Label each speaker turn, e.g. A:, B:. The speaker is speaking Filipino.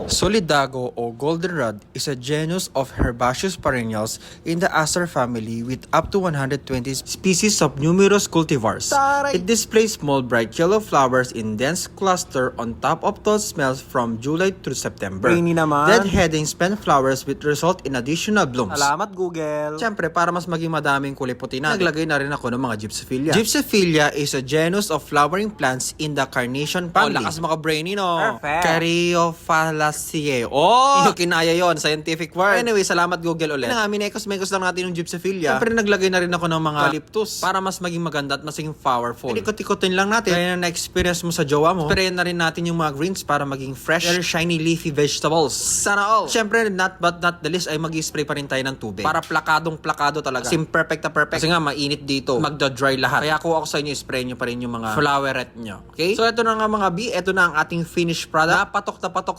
A: Solidago o goldenrod is a genus of herbaceous perennials in the aster family with up to 120 species of numerous cultivars. It displays small bright yellow flowers in dense cluster on top of tall smells from July through September.
B: Rainy naman.
A: Deadheading spent flowers which result in additional blooms.
B: Salamat, Google.
A: Siyempre, para mas maging madaming kulay puti natin, naglagay na rin ako ng mga Gypsophilia. Gypsophilia is a genus of flowering plants in the carnation family.
B: lakas
A: mga brainy, no?
B: Perfect.
A: Caryophyllaceae. Oh! Yung kinaya yon, scientific word. Anyway, salamat Google ulit. Minekos-mekos lang natin yung Gypsophilia. Siyempre, naglagay na rin ako ng mga eucalyptus para mas maging maganda at mas maging powerful. Ikot-ikotin lang natin. Kaya na na-experience mo sa jowa mo, sprayin na rin natin yung mga greens para maging fresh, very shiny leafy vegetables. Sana all! Siyempre, not but not the least ay mag-spray pa rin tayo ng tubig. Para plakadong-plakado talaga. Perfect na perfect. Kasi nga, mainit dito. Magda-dry lahat. Kaya kung ako sa inyo, spray nyo pa rin yung mga floweret nyo. Okay? So, ito na nga mga B. Ito na ang ating finished product. Napatok na patok